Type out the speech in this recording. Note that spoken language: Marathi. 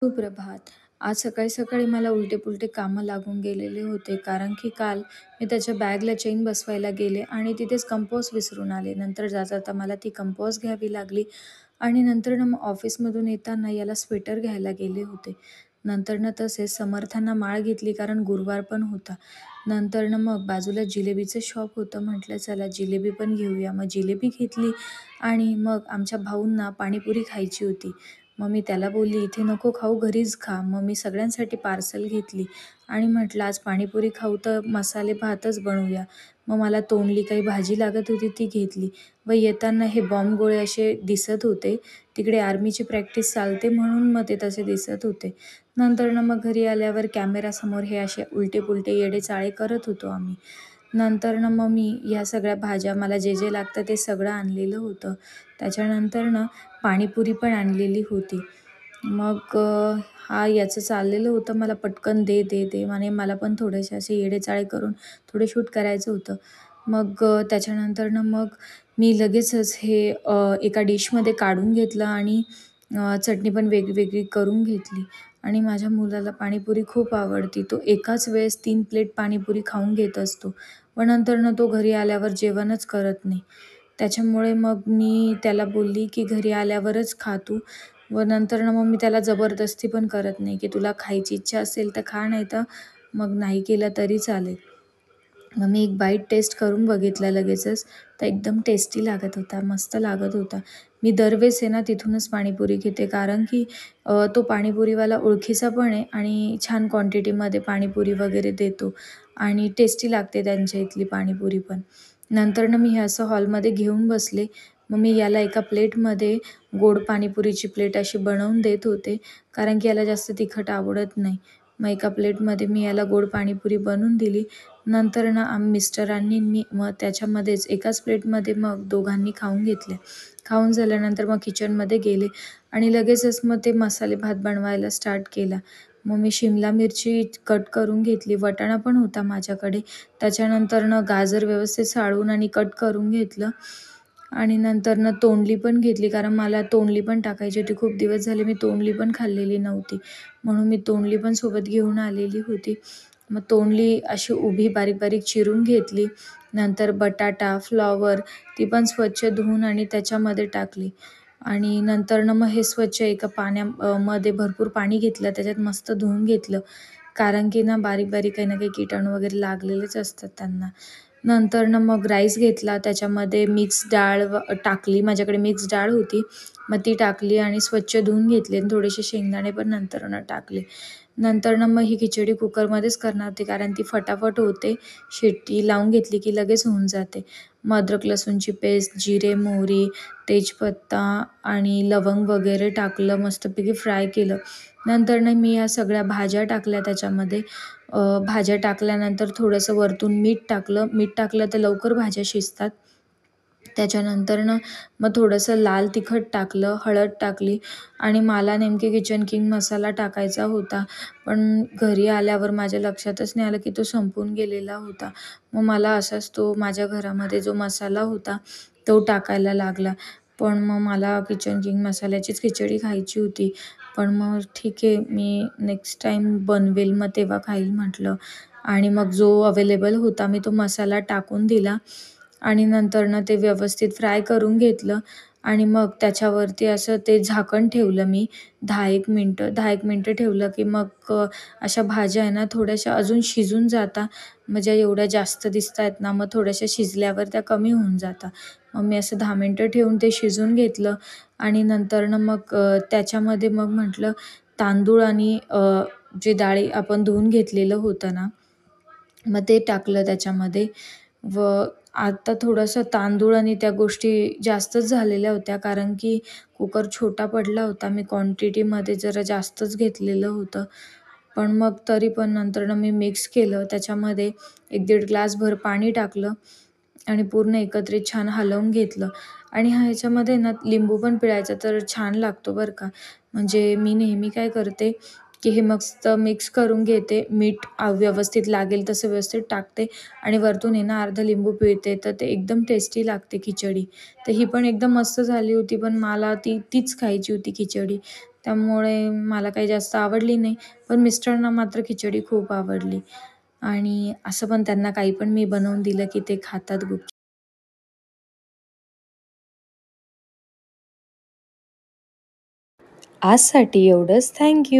सुप्रभात. आज सकाळी-सकाळी मला उलटे-पुलटे कामं लागून गेलेले होते. कारण की काल मी त्याच्या बॅगला चेन बसवायला गेले आणि तिथेच कंपॉस विसरून आले. नंतर जाता-जाता मला ती कंपॉस घ्यावी लागली आणि नंतर ना मग ऑफिसमधून येताना याला स्वेटर घ्यायला गेले होते. नंतर ना तसेच समर्थांना माळ घेतली कारण गुरुवार पण होता. नंतर ना मग बाजूला जिलेबीचं शॉप होतं. म्हटलं चला जिलेबी पण घेऊया. मग जिलेबी घेतली आणि मग आमच्या भाऊंना पाणीपुरी खायची होती. मग मी त्याला बोलली, "इथे नको खाऊ, घरीच खा." मग मी सगळ्यांसाठी पार्सल घेतली आणि म्हटलं, "आज पाणीपुरी खाऊ तर मसाले भातच बनवूया." मग मला तोंडली काही भाजी लागत होती ती घेतली व येताना हे बॉम्ब गोळे असे दिसत होते. तिकडे आर्मीची प्रॅक्टिस चालते म्हणून मग ते तसे दिसत होते. नंतर ना मग घरी आल्यावर कॅमेरासमोर हे असे उलटे-पुलटे येडे-चाळे करत होतो आम्ही. नंतर ना मग मी ह्या सगळ्या भाज्या मला जे लागतं ते सगळं आणलेलं होतं. त्याच्यानंतर ना पाणीपुरी पण आणलेली होती. मग याचं चाललेलं होतं मला पटकन दे, दे, दे आणि मला पण थोडेसे असे येडेचाळे करून थोडे शूट करायचं होतं. मग त्याच्यानंतर ना मग मी लगेचच हे एका डिशमध्ये काढून घेतलं आणि चटणी पण वेगळी करून घेतली आणि माझ्या मुलाला पाणीपुरी खूप आवडती. तो एकाच वेळेस 3 प्लेट पाणीपुरी खाऊन घेत असतो व नंतर तो घरी आल्यावर जेवणच करत नाही. त्याच्यामुळे मग मी त्याला बोलली, की "घरी आल्यावरच खा तू." व नंतर मग मी त्याला जबरदस्ती पण करत नाही, की "तुला खायची इच्छा असेल तर खा, नाहीतर मग नाही केलं तरी चालेल." मग मी एक बाईट टेस्ट करून बघितला लगेचच, तर एकदम टेस्टी लागत होता, मस्त लागत होता. मी दरवेळेस आहे ना तिथूनच पाणीपुरी घेते कारण की तो पाणीपुरीवाला ओळखीचा पण आहे आणि छान क्वांटिटीमध्ये पाणीपुरी वगैरे देतो आणि टेस्टी लागते त्यांच्या इथली पाणीपुरी पण. नंतर मी हे असं हॉलमध्ये घेऊन बसले. मग मी याला एका प्लेटमध्ये गोड पाणीपुरीची प्लेट अशी बनवून देत होते, कारण की याला जास्त तिखट आवडत नाही. मग एका प्लेटमध्ये मी याला गोड पाणीपुरी बनवून दिली. नंतर ना मिस्टरांनी मी मग त्याच्यामध्येच एकाच प्लेटमध्ये मग दोघांनी खाऊन घेतले. खाऊन झाल्यानंतर मग किचनमध्ये गेले आणि लगेचच मग ते मसाले भात बनवायला स्टार्ट केला. मग मी शिमला मिरची कट करून घेतली, वाटाणा पण होता माझ्याकडे. त्याच्यानंतरनं गाजर व्यवस्थित साळून आणि कट करून घेतलं आणि नंतरनं तोंडली पण घेतली कारण मला तोंडली पण टाकायची होती. खूप दिवस झाले मी तोंडली पण खाल्लेली नव्हती, म्हणून मी तोंडली पण सोबत घेऊन आलेली होती. मग तोंडली अशी उभी बारीक-बारीक चिरून घेतली. नंतर बटाटा, फ्लॉवर ती पण स्वच्छ धुवून आणि त्याच्यामध्ये टाकली आणि नंतरनं मग हे स्वच्छ एका मध्ये भरपूर पाणी घेतलं, त्याच्यात मस्त धुवून घेतलं. कारण की ना बारीक-बारीक काही ना काही किटाणू वगैरे लागलेलेच असतात त्यांना. नंतरनं मग राईस घेतला, त्याच्यामध्ये मिक्स डाळ टाकली. माझ्याकडे मिक्स डाळ होती, मग ती टाकली आणि स्वच्छ धुवून घेतले आणि थोडेसे शेंगदाणे पण नंतरनं टाकले. नंतरनं मग ही खिचडी कुकरमध्येच करणार होते कारण ती फटाफट होते. शिट्टी लावून घेतली की लगेच होऊन जाते. मग अद्रक लसूणची पेस्ट, जिरे, मोहरी, तेजपत्ता आणि लवंग वगैरे टाकलं, मस्तपैकी फ्राय केलं. नंतरनं मी या सगळ्या भाज्या टाकल्या त्याच्यामध्ये. भाज्या टाकल्यानंतर थोडंसं वरतून मीठ टाकलं. मीठ टाकलं तर लवकर भाज्या शिजतात. त्याच्यानंतरनं मग थोडंसं लाल तिखट टाकलं, हळद टाकली आणि मला नेमकी किचन किंग मसाला टाकायचा होता. पण घरी आल्यावर माझ्या लक्षातच नाही आलं की तो संपून गेलेला होता. मग मला असाच तो माझ्या घरामध्ये जो मसाला होता तो टाकायला लागला. पण मग मला किचन किंग मसाल्याचीच खिचडी खायची होती. पण मग ठीक आहे, मी नेक्स्ट टाईम बनवेल मग तेव्हा खाईल म्हटलं आणि मग जो अवेलेबल होता मी तो मसाला टाकून दिला आणि नंतरनं ते व्यवस्थित फ्राय करून घेतलं आणि मग त्याच्यावरती असं ते झाकण ठेवलं मी 10-1 मिनटं. 10-1 मिनटं ठेवलं की मग अशा भाज्या आहे ना थोड्याशा अजून शिजून जातात. म्हणजे एवढ्या जास्त दिसतायत ना, मग थोड्याशा शिजल्यावर त्या कमी होऊन जातात. मग मी असं 10 मिनटं ठेवून ते शिजून घेतलं आणि नंतरनं मग त्याच्यामध्ये मग म्हटलं तांदूळ आणि जे डाळी आपण धुवून घेतलेलं होतं ना, मग ते टाकलं त्याच्यामध्ये व आता थोडंसं तांदूळ आणि त्या गोष्टी जास्तच झालेल्या होत्या कारण की कुकर छोटा पडला होता. मी क्वांटिटीमध्ये जरा जास्तच घेतलेलं होतं. पण मग तरी पण नंतरनं मी मिक्स केलं. त्याच्यामध्ये 1-1.5 ग्लासभर पाणी टाकलं आणि पूर्ण एकत्रित छान हलवून घेतलं आणि ह्याच्यामध्ये ना लिंबू पण पिळायचा तर छान लागतो बरं का. म्हणजे मी नेहमी काय करते, की हे मस्त मिक्स करून घेते. मीठ व्यवस्थित लागेल तसं व्यवस्थित टाकते आणि वरतून आहे ना अर्धा लिंबू पिळते, तर ते एकदम टेस्टी लागते खिचडी. तर ही पण एकदम मस्त झाली होती, पण मला तीच खायची होती खिचडी. त्यामुळे मला काही जास्त आवडली नाही. पण मिस्टरांना मात्र खिचडी खूप आवडली आणि असं पण त्यांना काही पण मी बनवून दिलं, की ते खातात गुपचूप. आजसाठी एवढंच. थँक